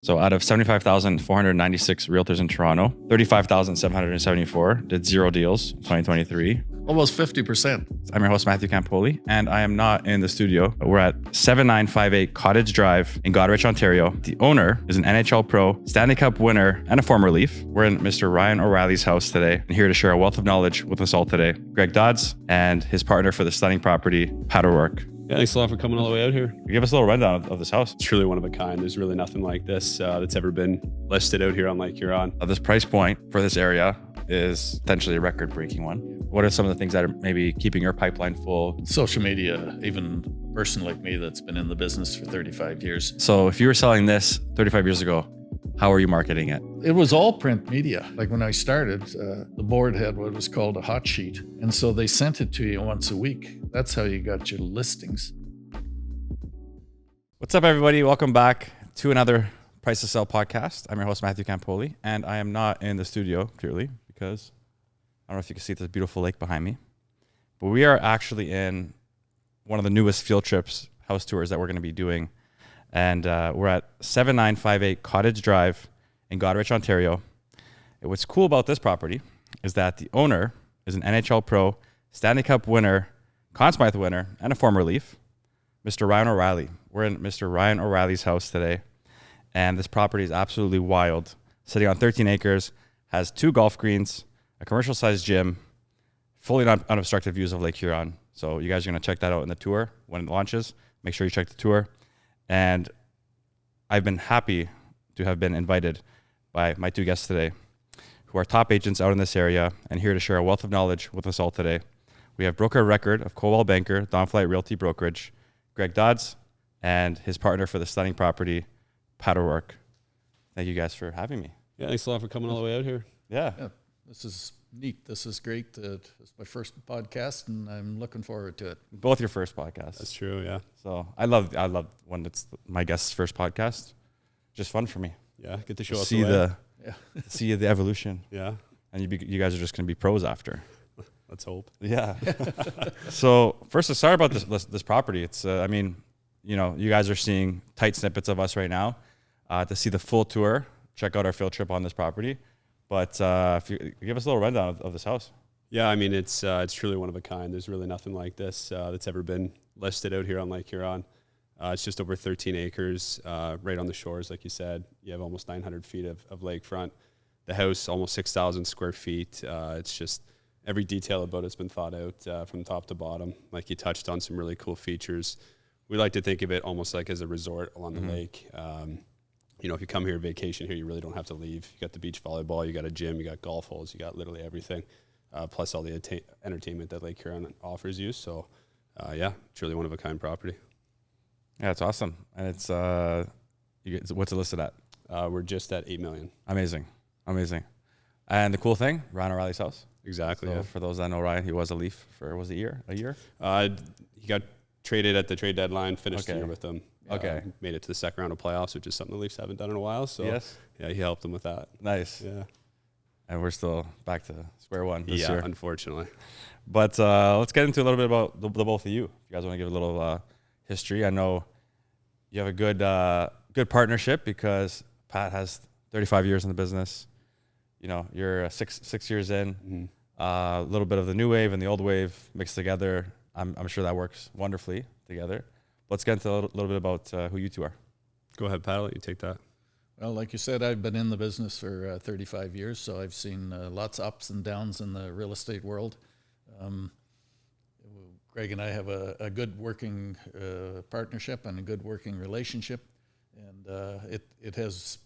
So out of 75,496 realtors in Toronto, 35,774 did 0 deals in 2023. Almost 50%. I'm your host, Matthew Campoli, and I am not in the studio. We're at 7958 Cottage Drive in Goderich, Ontario. The owner is an NHL pro, Stanley Cup winner, and a former Leaf. We're in Mr. Ryan O'Reilly's house today and here to share a wealth of knowledge with us all today. Greg Dodds and his partner for the stunning property, Patternwork. Yeah, thanks a lot for coming all the way out here. Give us a little rundown of this house. It's truly one of a kind. There's really nothing like this that's ever been listed out here on Lake Huron. This price point for this area is potentially a record-breaking one. What are some of the things that are maybe keeping your pipeline full? Social media, even a person like me that's been in the business for 35 years. So if you were selling this 35 years ago, how are you marketing it? It was all print media. Like when I started, the board had what was called a hot sheet. And so they sent it to you once a week. That's how you got your listings. What's up, everybody? Welcome back to another Price to Sell podcast. I'm your host, Matthew Campoli, and I am not in the studio, clearly, because I don't know if you can see this beautiful lake behind me, but we are actually in one of the newest field trips, house tours that we're going to be doing. And we're at 7958 Cottage Drive in Goderich, Ontario. And what's cool about this property is that the owner is an NHL pro, Stanley Cup winner, Conn Smythe winner, and a former Leaf, Mr. Ryan O'Reilly. We're in Mr. Ryan O'Reilly's house today. And this property is absolutely wild. Sitting on 13 acres, has 2 golf greens, a commercial-sized gym, fully unobstructed views of Lake Huron. So you guys are going to check that out in the tour when it launches. Make sure you check the tour. And I've been happy to have been invited by my 2 guests today, who are top agents out in this area and here to share a wealth of knowledge with us all today. We have broker record of Coldwell Banker, Don Flight Realty Brokerage, Greg Dodds, and his partner for the stunning property, Patternwork. Thank you guys for having me. Yeah, thanks a lot for coming all the way out here. Yeah. This is neat. This is great. It's my first podcast, and I'm looking forward to it. Both your first podcasts. That's true, yeah. So I love when it's my guest's first podcast. Just fun for me. Yeah, get to show us see the way. See the evolution. Yeah. And you guys are just going to be pros after. Let's hope. Yeah. So first, let's start about this property. It's you guys are seeing tight snippets of us right now. To see the full tour, check out our field trip on this property. But if you give us a little rundown of this house. Yeah, I mean, it's truly one of a kind. There's really nothing like this that's ever been listed out here on Lake Huron. It's just over 13 acres, right on the shores, like you said. You have almost 900 feet of lakefront. The house, almost 6,000 square feet. It's just every detail about it's been thought out from top to bottom. Like you touched on some really cool features. We like to think of it almost like as a resort along the lake. If you come here vacation here, you really don't have to leave. You got the beach volleyball, you got a gym, you got golf holes, you got literally everything, plus all the entertainment that Lake Huron offers you. So, truly one of a kind property. Yeah, it's awesome. And it's what's it listed at? We're just at $8 million. Amazing. And the cool thing, Ryan O'Reilly's house. Exactly. So yeah. For those that know Ryan, he was a Leaf for a year. He got traded at the trade deadline, finished the year with them. Okay. Made it to the second round of playoffs, which is something the Leafs haven't done in a while. So yes. Yeah, he helped them with that. Nice. Yeah. And we're still back to square one this year. Unfortunately. But let's get into a little bit about the both of you. If you guys want to give a little history. I know you have a good partnership because Pat has 35 years in the business. You're 6 years in. A little bit of the new wave and the old wave mixed together. I'm sure that works wonderfully together. Let's get into a little bit about who you two are. Go ahead, Pat. I'll let you take that. Well, like you said, I've been in the business for 35 years, so I've seen lots of ups and downs in the real estate world. Greg and I have a good working partnership and a good working relationship, and it has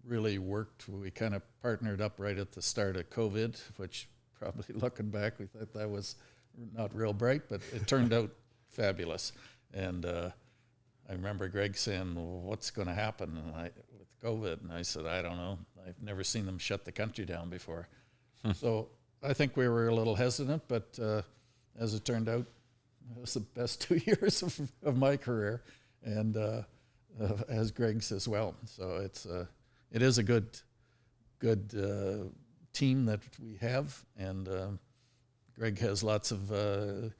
really worked. We kind of partnered up right at the start of COVID, which probably looking back, we thought that was not real bright, but it turned out fabulous. And I remember Greg saying, well, what's going to happen with COVID? And I said, I don't know. I've never seen them shut the country down before. So I think we were a little hesitant, but as it turned out, it was the best 2 years of my career, and as Greg's as well. So it is a good team that we have, and Greg has lots of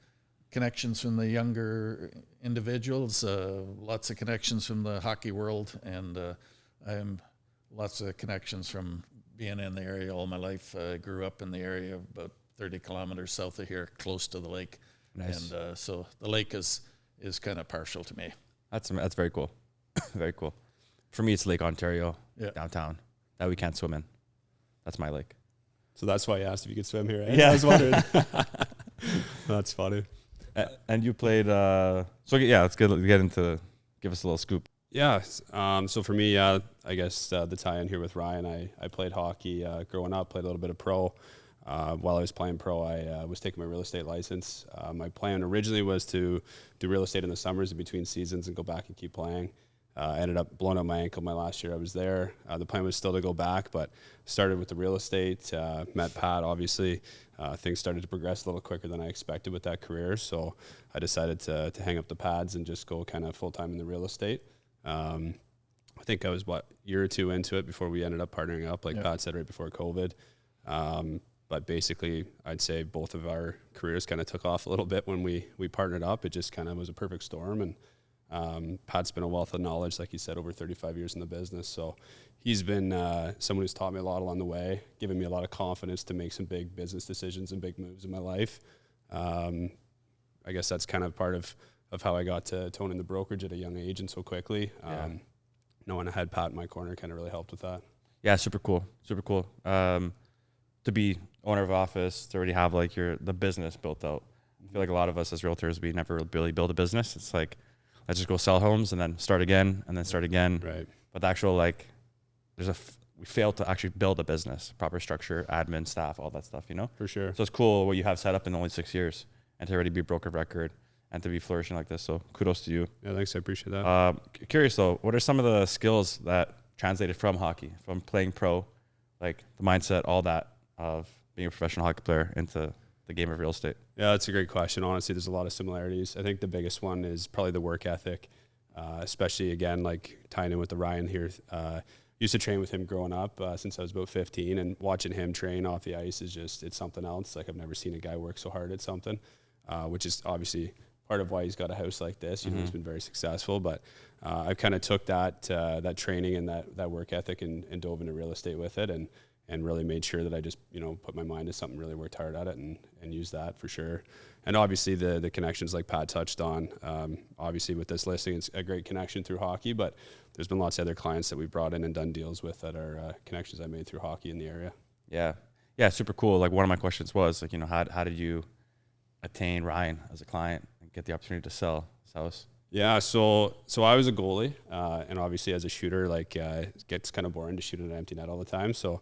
connections from the younger individuals, lots of connections from the hockey world, and I'm lots of connections from being in the area all my life. I grew up in the area about 30 kilometers south of here, close to the lake. Nice. And so the lake is kind of partial to me. That's very cool. Very cool. For me, it's Lake Ontario, Yeah. downtown, that we can't swim in. That's my lake. So that's why I asked if you could swim here. Eh? Yeah. I was wondering. That's funny. And you played, so yeah, let's get into, give us a little scoop. Yeah. So for me, I guess the tie-in here with Ryan, I played hockey growing up, played a little bit of pro. While I was playing pro, I was taking my real estate license. My plan originally was to do real estate in the summers in between seasons and go back and keep playing. I ended up blowing out my ankle my last year I was there. The plan was still to go back, but started with the real estate, met Pat, obviously. Things started to progress a little quicker than I expected with that career, so I decided to hang up the pads and just go kind of full-time in the real estate. I think I was, a year or two into it before we ended up partnering up, like Pat said, right before COVID. But basically, I'd say both of our careers kind of took off a little bit when we partnered up. It just kind of was a perfect storm, and Pat's been a wealth of knowledge, like you said, over 35 years in the business. So he's been someone who's taught me a lot along the way, given me a lot of confidence to make some big business decisions and big moves in my life. I guess that's kind of part of how I got to owning the brokerage at a young age and so quickly. Knowing I had Pat in my corner kind of really helped with that. Yeah, super cool. Super cool. To be owner of office, to already have like the business built out. I feel like a lot of us as realtors, we never really build a business. It's like, let's just go sell homes and then start again and then start again. Right. But the actual we fail to actually build a business, proper structure, admin, staff, all that stuff, For sure. So it's cool what you have set up in only 6 years and to already be a broker of record and to be flourishing like this. So kudos to you. Yeah, thanks. I appreciate that. Curious though, what are some of the skills that translated from hockey, from playing pro, like the mindset, all that of being a professional hockey player into the game of real estate? Yeah, that's a great question. Honestly, there's a lot of similarities. I think the biggest one is probably the work ethic, especially, again, like tying in with the Ryan here. Used to train with him growing up since I was about 15, and watching him train off the ice is just, it's something else. Like, I've never seen a guy work so hard at something, which is obviously part of why he's got a house like this. He's been very successful, but I kind of took that training and that work ethic and dove into real estate with it, and really made sure that I just, put my mind to something, really worked hard at it and used that for sure. And obviously the connections like Pat touched on, obviously with this listing, it's a great connection through hockey, but there's been lots of other clients that we've brought in and done deals with that are connections I made through hockey in the area. Yeah. Yeah, super cool. Like, one of my questions was, like, how did you attain Ryan as a client and get the opportunity to sell his house? Yeah, so I was a goalie, and obviously as a shooter, like, it gets kind of boring to shoot in an empty net all the time. So,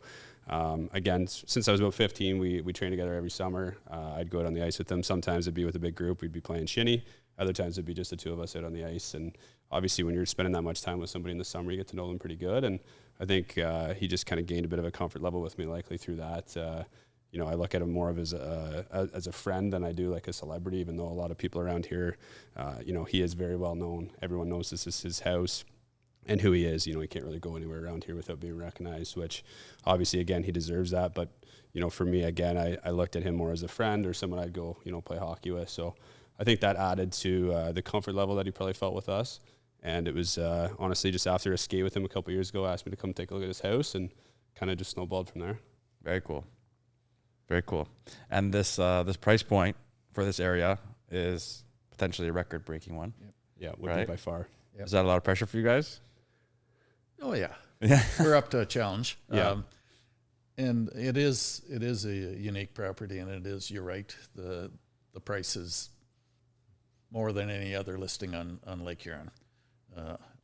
again, since I was about 15, we trained together every summer. I'd go out on the ice with them. Sometimes it'd be with a big group. We'd be playing shinny. Other times it'd be just the two of us out on the ice. And obviously when you're spending that much time with somebody in the summer, you get to know them pretty good. And I think he just kind of gained a bit of a comfort level with me, likely through that. I look at him more of as a friend than I do like a celebrity, even though a lot of people around here, he is very well known. Everyone knows this is his house and who he is. He can't really go anywhere around here without being recognized, which obviously, again, he deserves that. But, for me, again, I looked at him more as a friend or someone I'd go, play hockey with. So I think that added to the comfort level that he probably felt with us. And it was honestly just after a skate with him a couple years ago, asked me to come take a look at his house, and kind of just snowballed from there. Very cool. Very cool. And this price point for this area is potentially a record-breaking one. Yep. Yeah, would be by far. Yep. Is that a lot of pressure for you guys? Oh yeah, Yeah. we're up to a challenge. Yeah. And it is a unique property, and it is, you're right, the price is more than any other listing on Lake Huron,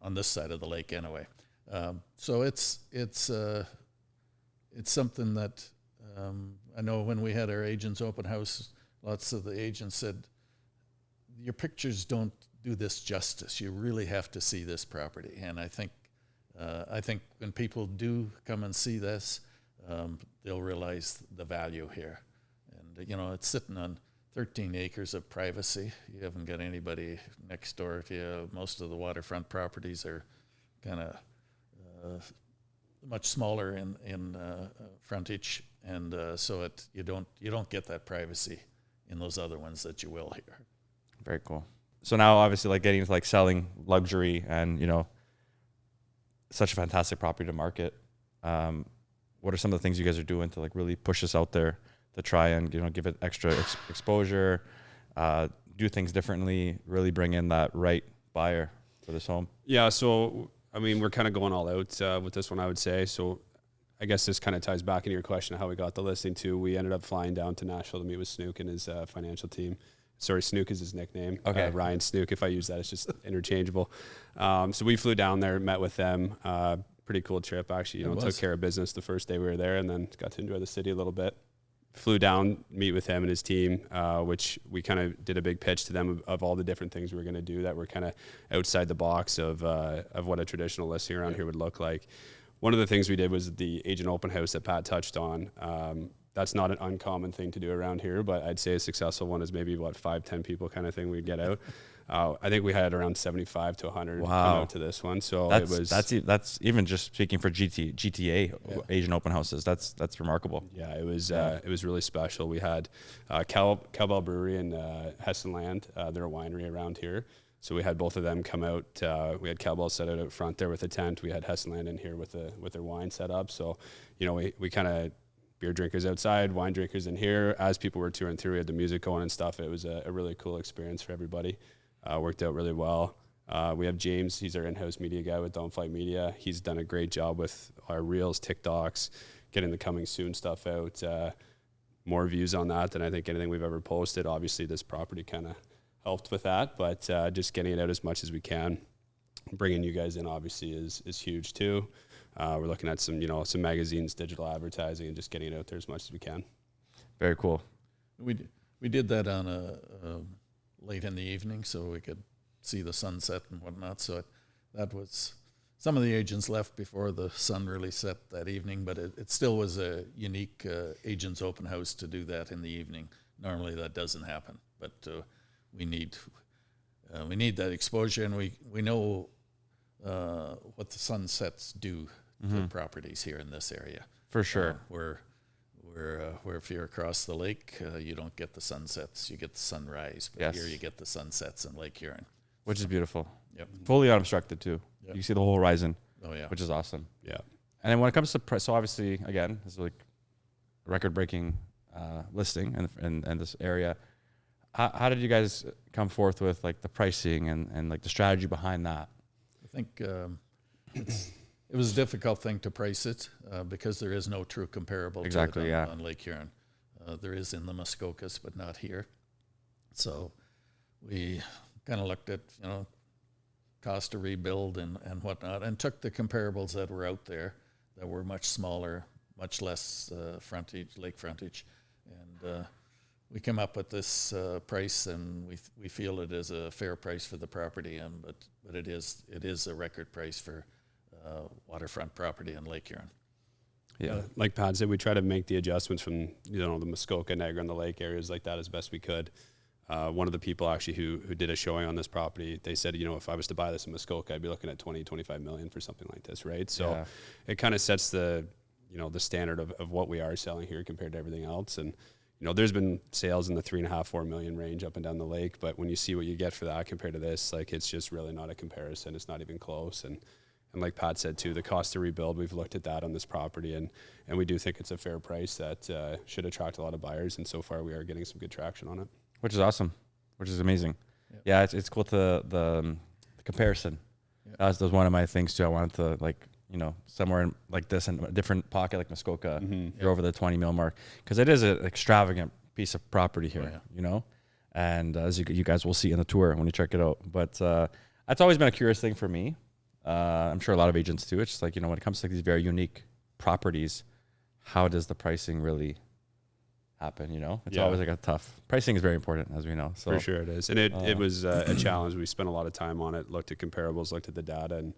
on this side of the lake anyway. So it's something that I know when we had our agents open house, lots of the agents said, your pictures don't do this justice. You really have to see this property. And I think when people do come and see this, they'll realize the value here. And, it's sitting on 13 acres of privacy. You haven't got anybody next door to you. Most of the waterfront properties are kind of much smaller in frontage, and so you don't get that privacy in those other ones that you will here. Very cool. So now, obviously, like, getting into like selling luxury and such a fantastic property to market. What are some of the things you guys are doing to like really push this out there to try and give it extra exposure, do things differently, really bring in that right buyer for this home? Yeah, so I mean, we're kind of going all out with this one, I would say. So I guess this kind of ties back into your question of how we got the listing too. We ended up flying down to Nashville to meet with Snook and his financial team. Sorry, Snook is his nickname. Okay. Ryan Snook, if I use that, it's just interchangeable. So we flew down there, met with them. Pretty cool trip, actually. Took care of business the first day we were there, and then got to enjoy the city a little bit. Flew down, meet with him and his team, which we kind of did a big pitch to them of all the different things we were going to do that were kind of outside the box of what a traditional listing around here would look like. One of the things we did was the agent open house that Pat touched on. That's not an uncommon thing to do around here, but I'd say a successful one is maybe 5-10 people kind of thing we'd get out. I think we had around 75 to 100 come out to this one. So that's even just speaking for GTA Asian open houses. That's remarkable. Yeah, it was really special. We had Cowbell Brewery in Hessenland. They're a winery around here. So we had both of them come out. We had Cowbell set out front there with a tent. We had Hessenland in here with their wine set up. So, we kind of beer drinkers outside, wine drinkers in here. As people were touring through, we had the music going and stuff. It was a really cool experience for everybody. Worked out really well. We have James. He's our in-house media guy with Downflight Media. He's done a great job with our reels, TikToks, getting the coming soon stuff out. More views on that than I think anything we've ever posted. Obviously, this property kind of helped with that, but just getting it out as much as we can. Bringing you guys in obviously is huge too. We're looking at some magazines, digital advertising, and just getting it out there as much as we can. Very cool. We did that on a late in the evening so we could see the sunset and whatnot. So that was, some of the agents left before the sun really set that evening, but it still was a unique agent's open house to do that in the evening. Normally that doesn't happen, but we need that exposure, and we know what the sunsets do to properties here in this area. For sure. Where if you're across the lake, you don't get the sunsets, you get the sunrise. But here you get the sunsets in Lake Huron. Which is beautiful. Yep. Fully unobstructed too. Yep. You see the whole horizon. Oh yeah. Which is awesome. Yeah. And then when it comes to price, so obviously, again, this is like record-breaking listing in this area. How did you guys come forth with like the pricing and like the strategy behind that? I think it was a difficult thing to price it because there is no true comparable to it on Lake Huron. There is in the Muskokas, but not here. So we kind of looked at cost to rebuild and whatnot, and took the comparables that were out there that were much smaller, much less lake frontage, and we came up with this price, and we feel it is a fair price for the property, but it is a record price for waterfront property in Lake Huron. Yeah, like Pat said, we try to make the adjustments from the Muskoka, Niagara, and the lake areas like that as best we could. One of the people actually who did a showing on this property, they said, if I was to buy this in Muskoka, I'd be looking at 20-25 million for something like this, right? So it kind of sets the the standard of what we are selling here compared to everything else. And there's been sales in the 3.5-4 million range up and down the lake, but when you see what you get for that compared to this, like, it's just really not a comparison. It's not even close. And like Pat said too, the cost to rebuild, we've looked at that on this property, and we do think it's a fair price that should attract a lot of buyers. And so far, we are getting some good traction on it, which is awesome, which is amazing. Yeah, it's cool to the comparison. That was one of my things too. I wanted to somewhere in like this in a different pocket like Muskoka, you're over the 20 mil mark, because it is an extravagant piece of property here, and as you guys will see in the tour when you check it out. But that's always been a curious thing for me. I'm sure a lot of agents too. It's just like, when it comes to these very unique properties, how does the pricing really happen? It's always like a tough pricing is very important, as we know. So for sure it is, and it was a challenge. We spent a lot of time on it, looked at comparables, looked at the data,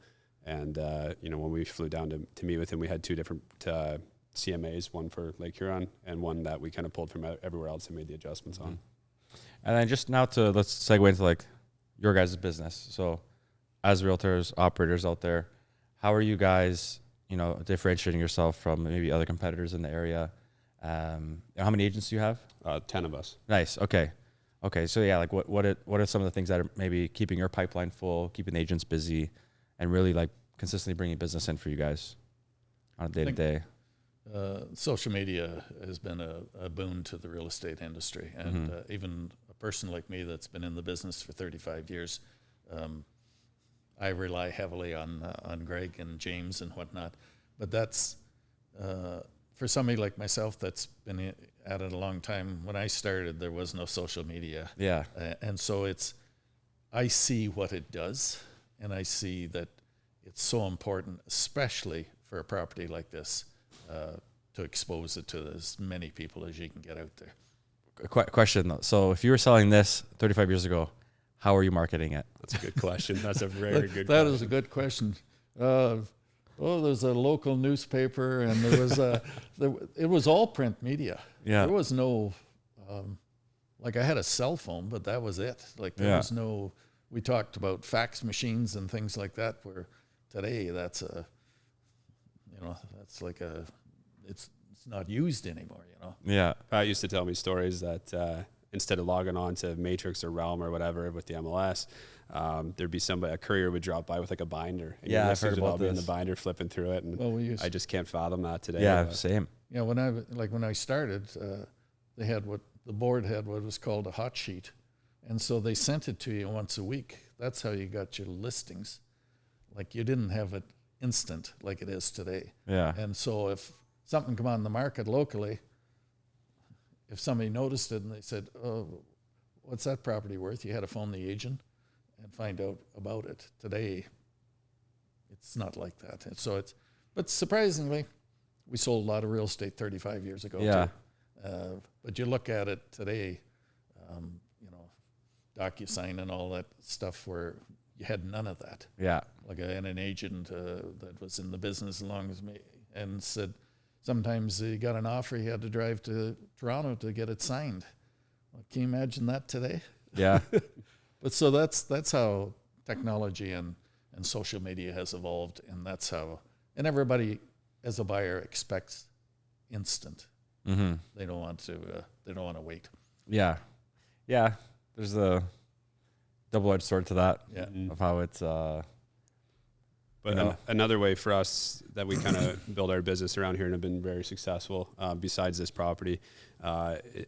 and when we flew down to meet with him, we had two different CMAs, one for Lake Huron and one that we kind of pulled from everywhere else and made the adjustments on. And then just now let's segue into like your guys' business. So as realtors, operators out there, how are you guys, differentiating yourself from maybe other competitors in the area? How many agents do you have? 10 of us. Nice. Okay. So yeah, like what are some of the things that are maybe keeping your pipeline full, keeping the agents busy, and really like consistently bringing business in for you guys on a day-to-day? Social media has been a boon to the real estate industry, and even a person like me that's been in the business for 35 years, I rely heavily on Greg and James and whatnot. But that's for somebody like myself that's been at it a long time. When I started, there was no social media. Yeah. And so I see what it does, and I see that it's so important, especially for a property like this, to expose it to as many people as you can get out there. Question though. So if you were selling this 35 years ago, how are you marketing it? That's a good question. That's a very good That question. is a good question. There's a local newspaper, and there was it was all print media. Yeah. There was no, like I had a cell phone, but that was it. Like there was no, we talked about fax machines and things like that, where today that's like it's not used anymore, Yeah. Pat used to tell me stories that instead of logging on to Matrix or Realm or whatever with the MLS, there'd be a courier would drop by with like a binder. And Yeah, your I've heard listings would all about be in this. the binder, flipping through it, and I just can't fathom that today. Yeah, same. Yeah, when I started, they had the board had what was called a hot sheet, and so they sent it to you once a week. That's how you got your listings. Like you didn't have it instant like it is today. Yeah. And so if something come on the market locally, if somebody noticed it and they said, "Oh, what's that property worth?" You had to phone the agent and find out about it. Today, it's not like that. And so but surprisingly, we sold a lot of real estate 35 years ago. Yeah. Too. But you look at it today, DocuSign and all that stuff, where you had none of that. Yeah. Like I had an agent that was in the business as long as me, and said sometimes he got an offer, he had to drive to Toronto to get it signed. Well, can you imagine that today? Yeah. But so that's how technology and social media has evolved, and that's how, and everybody as a buyer expects instant. Mm-hmm. They don't want to wait. Yeah. Yeah. There's a double-edged sword to that. Yeah. Of how it's But another way for us that we kind of build our business around here and have been very successful, besides this property,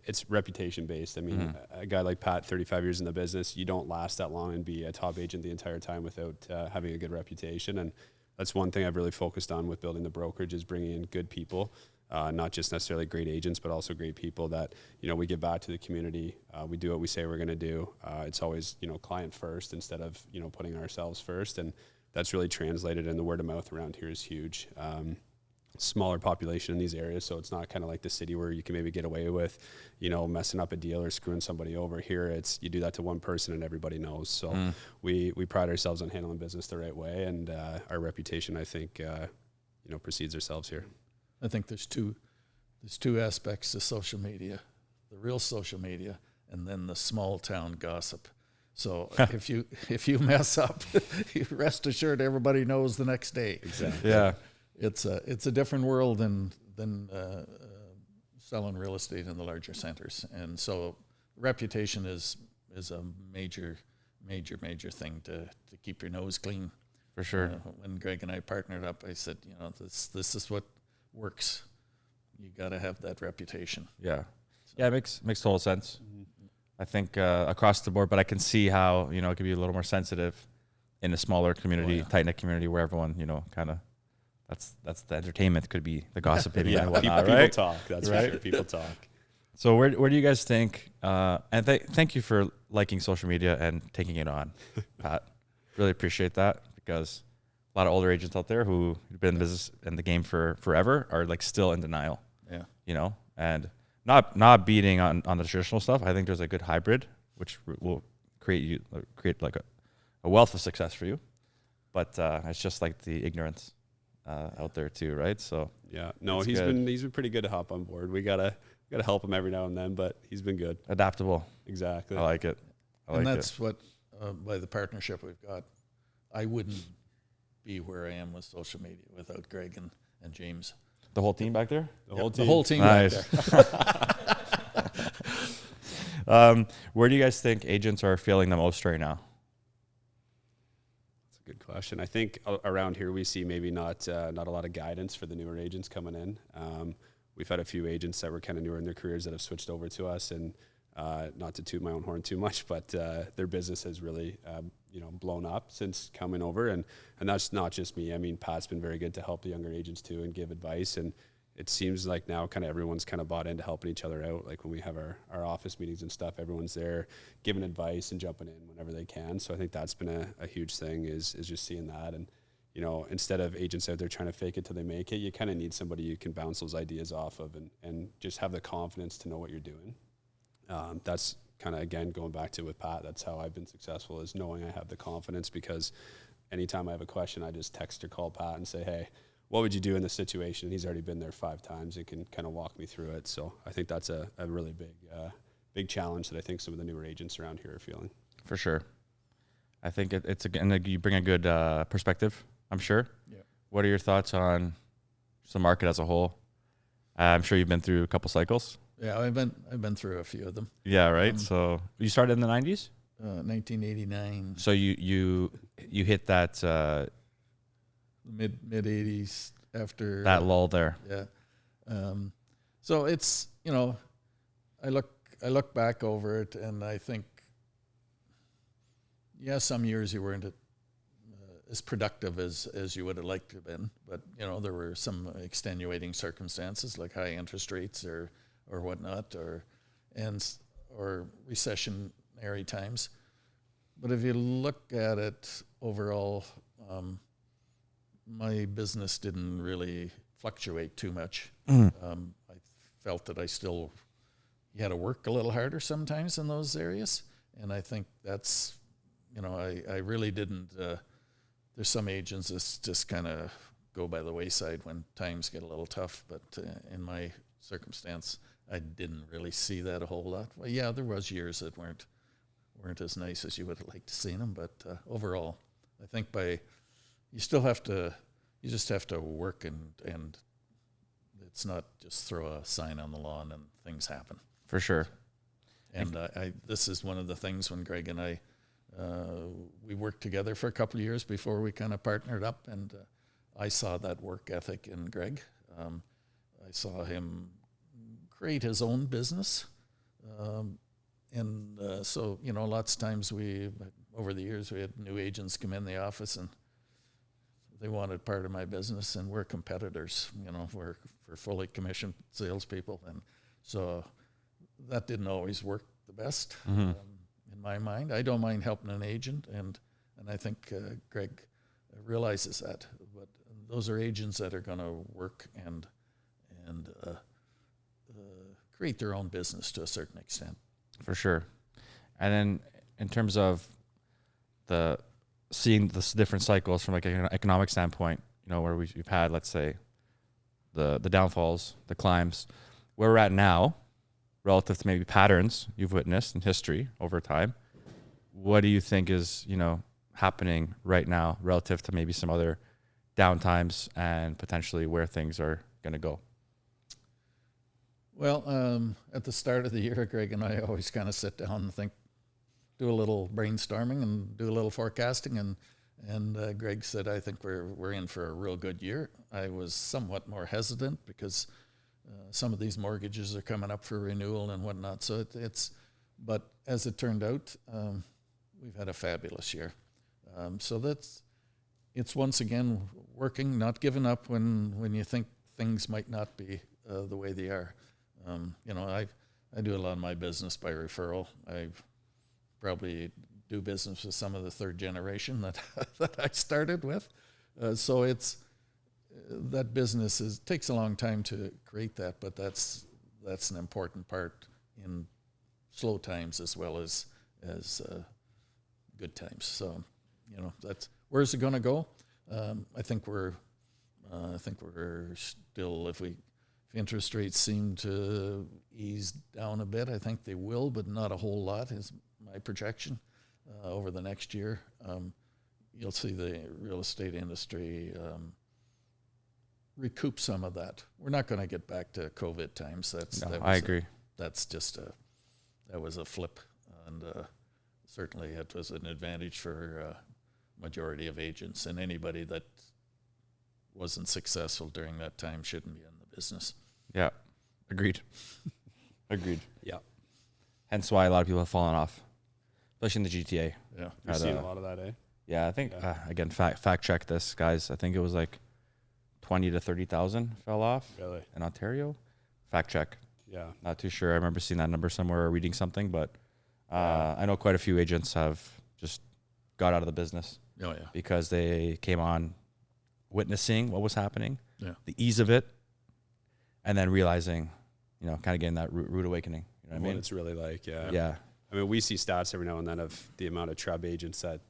it's reputation based. I mean, a guy like Pat, 35 years in the business, you don't last that long and be a top agent the entire time without having a good reputation. And that's one thing I've really focused on with building the brokerage, is bringing in good people, not just necessarily great agents, but also great people that, we give back to the community. We do what we say we're going to do. It's always, client first instead of, putting ourselves first. And that's really translated, and the word of mouth around here is huge. Smaller population in these areas, so it's not kind of like the city where you can maybe get away with, messing up a deal or screwing somebody over. Here, it's you do that to one person and everybody knows. So we pride ourselves on handling business the right way, and our reputation, I think, precedes ourselves here. I think there's two aspects to social media: the real social media, and then the small town gossip. So if you mess up, rest assured everybody knows the next day. Exactly. yeah. It's a different world than selling real estate in the larger centers, and so reputation is a major thing to keep your nose clean. For sure. When Greg and I partnered up, I said, this is what works. You got to have that reputation. Yeah. Yeah, it makes total sense. I think across the board, but I can see how, it could be a little more sensitive in a smaller community, tight-knit community where everyone, kind of, that's the entertainment, could be the gossiping and whatnot, people right? talk. That's Right? for sure. People talk. So where do you guys think, and thank you for liking social media and taking it on, Pat. Really appreciate that, because a lot of older agents out there who have been in business and the game for forever are like still in denial. Yeah. And not beating on the traditional stuff. I think there's a good hybrid, which will create like a wealth of success for you. But it's just like the ignorance out there too, right? So yeah, no, he's been pretty good to hop on board. We gotta help him every now and then, but he's been good. Adaptable. Exactly. I like it. And that's what, by the partnership we've got, I wouldn't be where I am with social media without Greg and James. The whole team back there? The whole team. Nice. Back there. Where do you guys think agents are feeling the most right now? That's a Good question. I think around here we see maybe not a lot of guidance for the newer agents coming in. We've had a few agents that were kind of newer in their careers that have switched over to us, and not to toot my own horn too much, but their business has really blown up since coming over, and that's not just me. I mean, Pat's been very good to help the younger agents too and give advice, and it seems like now kind of everyone's kind of bought into helping each other out. Like when we have our office meetings and stuff, everyone's there giving advice and jumping in whenever they can. So I think that's been a huge thing is just seeing that. And, instead of agents out there trying to fake it till they make it, you kind of need somebody you can bounce those ideas off of and just have the confidence to know what you're doing. That's kind of, again, going back to with Pat, that's how I've been successful, is knowing I have the confidence, because anytime I have a question, I just text or call Pat and say, hey, what would you do in this situation? He's already been there 5 times and can kind of walk me through it. So I think that's a really big challenge that I think some of the newer agents around here are feeling. For sure. I think and you bring a good perspective, I'm sure. Yeah. What are your thoughts on the market as a whole? I'm sure you've been through a couple cycles. Yeah, I've been through a few of them. Yeah, right. So you started in the 90s? 1989. So you hit that mid 80s after that lull there. Yeah. So it's, I look back over it and I think, some years you weren't as productive as you would have liked to have been, but there were some extenuating circumstances like high interest rates or whatnot, or recessionary times. But if you look at it overall, my business didn't really fluctuate too much. I felt that you had to work a little harder sometimes in those areas. And I think that's, I really didn't, there's some agents that just kind of go by the wayside when times get a little tough. But in my circumstance, I didn't really see that a whole lot. Well, yeah, there was years that weren't as nice as you would have liked to see them. But overall, I think you just have to work and it's not just throw a sign on the lawn and things happen. For sure. And this is one of the things when Greg and I, we worked together for a couple of years before we kind of partnered up, and I saw that work ethic in Greg. I saw him create his own business. So, lots of times over the years, we had new agents come in the office and they wanted part of my business, and we're competitors. We're fully commissioned salespeople. And so that didn't always work the best in my mind. I don't mind helping an agent, and I think Greg realizes that. But those are agents that are going to work and create their own business to a certain extent. For sure. And then in terms of seeing the different cycles from like an economic standpoint, where we've had, let's say, the downfalls, the climbs, where we're at now, relative to maybe patterns you've witnessed in history over time, what do you think is, happening right now relative to maybe some other downtimes and potentially where things are going to go? Well, at the start of the year, Greg and I always kind of sit down and do a little brainstorming and do a little forecasting. And Greg said, I think we're in for a real good year. I was somewhat more hesitant because some of these mortgages are coming up for renewal and whatnot. So but as it turned out, we've had a fabulous year. So it's once again working, not giving up when you think things might not be the way they are. I do a lot of my business by referral. I probably do business with some of the third generation that I started with. So that business takes a long time to create that, but that's an important part in slow times as well as good times. So, that's where's it going to go? I think we're still, if interest rates seem to ease down a bit, I think they will, but not a whole lot is my projection over the next year. You'll see the real estate industry recoup some of that. We're not going to get back to COVID times. I agree. That was a flip, and certainly it was an advantage for majority of agents, and anybody that wasn't successful during that time shouldn't be in the business. Yeah. Agreed. Agreed. Yeah. Hence why a lot of people have fallen off, especially in the GTA. Yeah. You're seeing a lot of that, eh? Yeah, I think, again, fact check this, guys. I think it was like 20 to 30,000 fell off Really? in Ontario. Fact check. Yeah. Not too sure. I remember seeing that number somewhere or reading something, but I know quite a few agents have just got out of the business Oh, yeah. because they came on witnessing what was happening, Yeah. the ease of it, and then realizing, you know, kind of getting that rude awakening. You know what I What mean? it's really like, yeah. Yeah. I mean, we see stats every now and then of the amount of Trub agents that,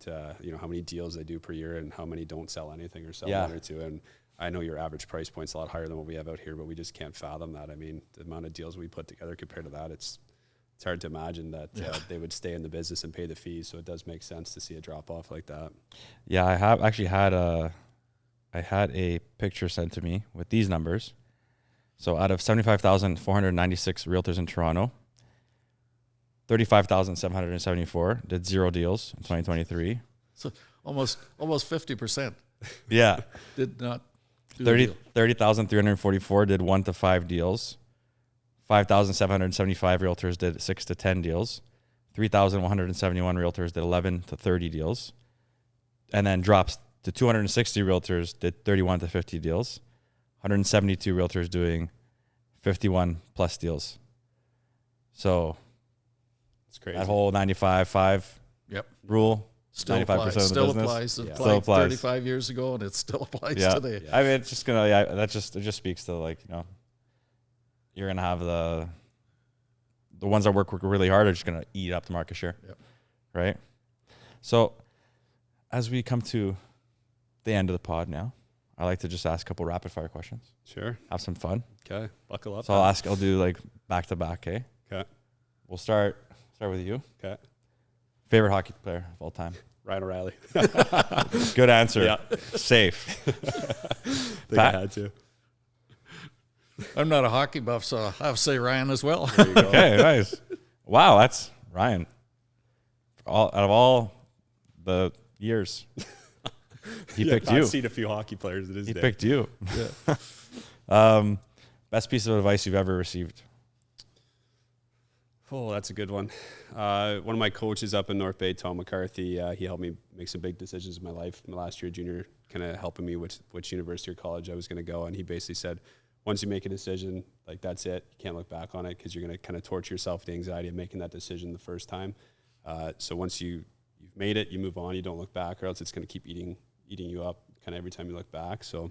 you know, how many deals they do per year and how many don't sell anything or sell one or two. And I know your average price point's a lot higher than what we have out here, but we just can't fathom that. I mean, the amount of deals we put together compared to that, it's hard to imagine that they would stay in the business and pay the fees. So it does make sense to see a drop off like that. Yeah, I have actually had a picture sent to me with these numbers. So out of 75,496 realtors in Toronto, 35,774 did 0 deals in 2023. So almost 50% Yeah. did not do the deal. 30,344 did 1 to 5 deals. 5,775 realtors did 6 to 10 deals. 3,171 realtors did 11 to 30 deals. And then drops to 260 realtors did 31 to 50 deals. 172 realtors doing 51 plus deals. So It's crazy. that whole 95-5 Yep. rule, Still 95% applies. of the Still business. applies. It Yeah. applied Still applies. 35 years ago, and it still applies Yeah. today. Yeah. I mean, it's just gonna. Yeah, it just speaks to, like, you know, you're gonna have the ones that work really hard are just gonna eat up the market share. Yep. Right. So as we come to the end of the pod now, I like to just ask a couple rapid fire questions. Sure. Have some fun. Okay. Buckle up. So I'll do like back to back. Okay. Okay. We'll start with you. Okay. Favorite hockey player of all time. Ryan O'Reilly. Good answer. Yeah. Safe. Think Pat? I had to. I'm not a hockey buff, so I'll say Ryan as well. There you go. Okay. Nice. Wow. That's Ryan. Out of all the years, he picked you. I've seen a few hockey players in his He day. picked you. Yeah. Best piece of advice you've ever received. Oh, that's a good one. One of my coaches up in North Bay, Tom McCarthy, he helped me make some big decisions in my life. My last year junior, kind of helping me with which university or college I was going to go. And he basically said, once you make a decision, like, that's it. You can't look back on it because you're going to kind of torture yourself with the anxiety of making that decision the first time. So once you've made it, you move on. You don't look back, or else it's going to keep eating you up kind of every time you look back. So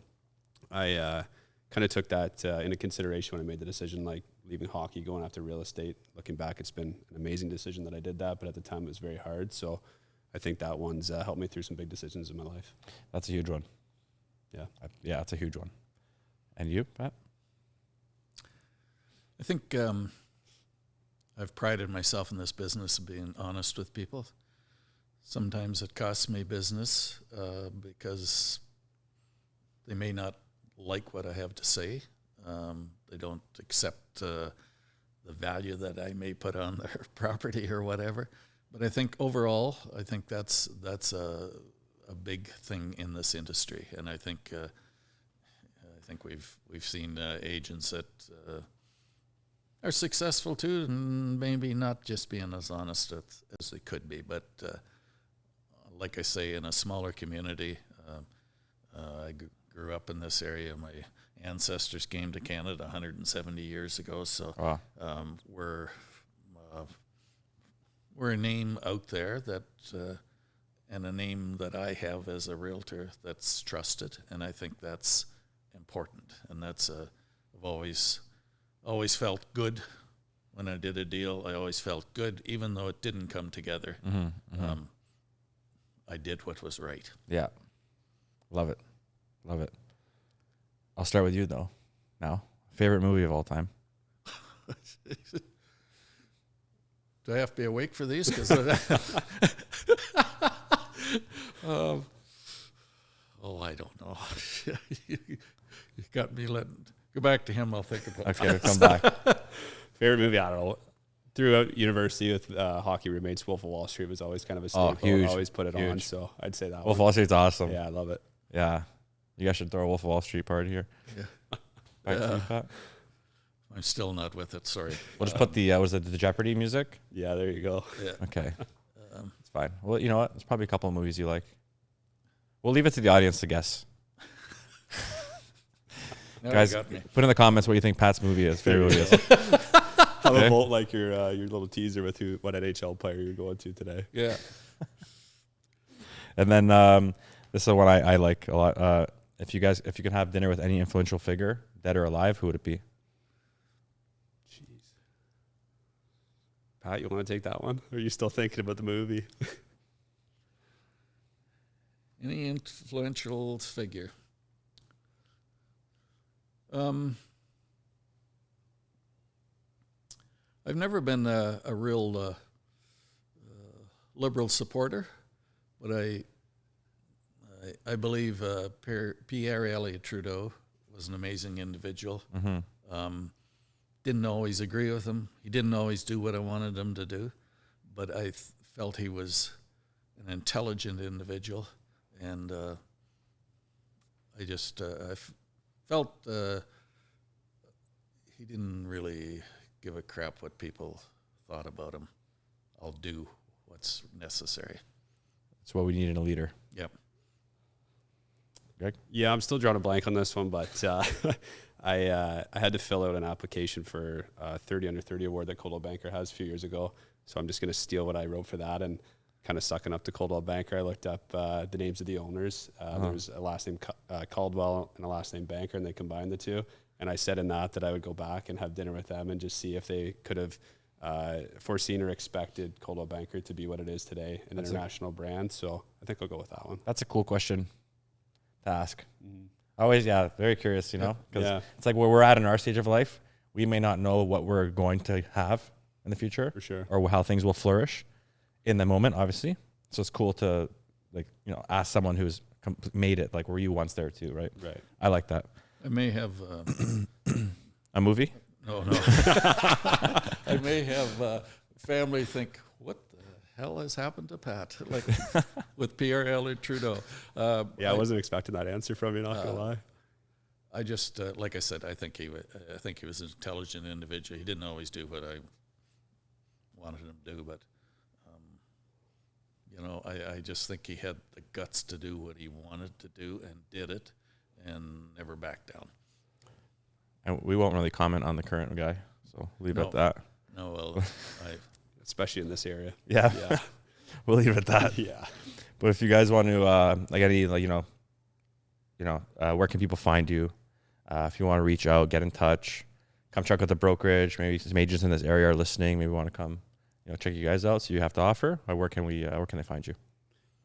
I kind of took that into consideration when I made the decision, like leaving hockey, going after real estate. Looking back, it's been an amazing decision that I did that, but at the time it was very hard. So I think that one's helped me through some big decisions in my life. That's a huge one. Yeah. Yeah, it's a huge one. And you, Pat? I think I've prided myself in this business of being honest with people. Sometimes it costs me business because they may not like what I have to say. They don't accept the value that I may put on their property or whatever. But I think overall, I think that's a big thing in this industry, and I think we've seen agents that are successful too, and maybe not just being as honest as they could be. But like I say, in a smaller community, I grew up in this area. My ancestors came to Canada 170 years ago, so Wow. we're a name out there that, and a name that I have as a realtor that's trusted, and I think that's important. And that's I've always felt good when I did a deal. I always felt good, even though it didn't come together. I did what was right. Yeah. Love it. Love it. I'll start with you, though, now. Favorite movie of all time? Do I have to be awake for these? Because I don't know. You got me letting. Go back to him. I'll think about it. Okay, we'll come back. Favorite movie, I don't know. throughout university with hockey roommates, Wolf of Wall Street was always kind of a staple. Huge. I always put it on, Huge. so I'd say that Wolf of one. Wall Street's awesome. Yeah, I love it. Yeah. You guys should throw a Wolf of Wall Street party here. Yeah. Back to you, Pat. I'm still not with it. Sorry. We'll just put the Jeopardy music? Yeah, there you go. Yeah. Okay. It's fine. Well, you know what? There's probably a couple of movies you like. We'll leave it to the audience to guess. Now Guys, you got me. put in the comments what you think Pat's movie is. Favorite movie is. How Okay. about vote like your little teaser with what NHL player you're going to today? Yeah. And then this is one I like a lot. If you could have dinner with any influential figure, dead or alive, who would it be? Jeez. Pat, you want to take that one? Or are you still thinking about the movie? Any influential figure? I've never been a real liberal supporter, but I believe Pierre Elliott Trudeau was an amazing individual. Mm-hmm. Didn't always agree with him. He didn't always do what I wanted him to do, but I felt he was an intelligent individual, and I just felt he didn't really give a crap what people thought about him. I'll do what's necessary. That's what we need in a leader. Yep. Greg? Yeah, I'm still drawing a blank on this one, but I had to fill out an application for 30 Under 30 award that Coldwell Banker has a few years ago. So I'm just going to steal what I wrote for that and kind of sucking up to Coldwell Banker. I looked up the names of the owners. There was a last name Caldwell and a last name Banker, and they combined the two. And I said in that I would go back and have dinner with them and just see if they could have foreseen or expected Coldwell Banker to be what it is today, an international brand. So I think I'll go with that one. That's a cool question to ask. Mm-hmm. Always, very curious, because Yeah. it's like where we're at in our stage of life, we may not know what we're going to have in the future, For sure. or how things will flourish in the moment, obviously. So it's cool to ask someone who's made it. Like, were you once there too, right? Right. I like that. I may have A movie? no. I may have family think, what the hell has happened to Pat? Like with Pierre Elliott Trudeau. Yeah, I wasn't expecting that answer from you, not going to lie. I just, like I said, I think he was an intelligent individual. He didn't always do what I wanted him to do, but I just think he had the guts to do what he wanted to do and did it, and never backed down. And we won't really comment on the current guy, so leave it at that. No, well, Especially in this area. Yeah, Yeah. we'll leave it at that. Yeah. But if you guys want to, where can people find you? If you want to reach out, get in touch, come check out the brokerage. Maybe some agents in this area are listening. Maybe want to come, check you guys out. So you have to offer. Where can they find you?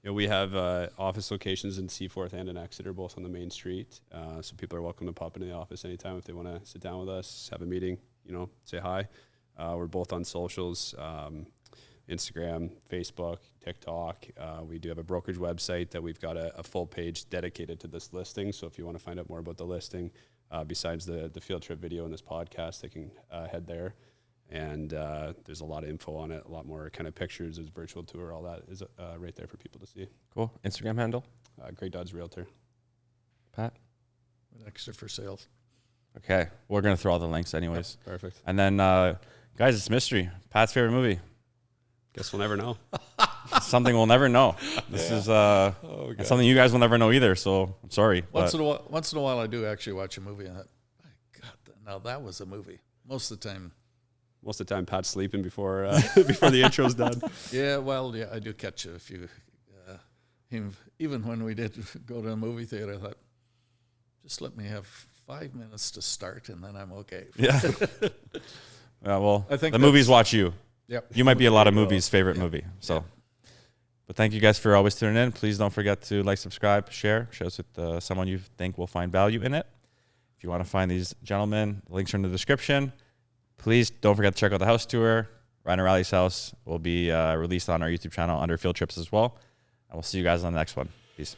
Yeah, we have office locations in Seaforth and in Exeter, both on the main street. So people are welcome to pop into the office anytime if they want to sit down with us, have a meeting, say hi. We're both on socials, Instagram, Facebook, TikTok. We do have a brokerage website that we've got a full page dedicated to this listing. So if you want to find out more about the listing, besides the field trip video and this podcast, they can head there. And there's a lot of info on it, a lot more kind of pictures, there's virtual tour, all that is right there for people to see. Cool. Instagram handle? Great Dodds Realtor. Pat? extra for sales. Okay. We're going to throw all the links anyways. Yep, perfect. And then, guys, it's mystery. Pat's favorite movie. Guess we'll never know. Something we'll never know. This is something you guys will never know either. So I'm sorry. Once in a while, I do actually watch a movie, and my God, now that was a movie. Most of the time, Pat's sleeping before the intro's done. Yeah, well, yeah, I do catch a few. Even when we did go to a movie theater, I thought, just let me have 5 minutes to start, and then I'm okay. Yeah. Yeah. Well, I think the movies watch you. Yep. You might be a lot of movies' favorite movie. So, but thank you guys for always tuning in. Please don't forget to like, subscribe, share us with someone you think will find value in it. If you want to find these gentlemen, the links are in the description. Please don't forget to check out the house tour. Ryan O'Reilly's house will be released on our YouTube channel under Field Trips as well. And we'll see you guys on the next one. Peace.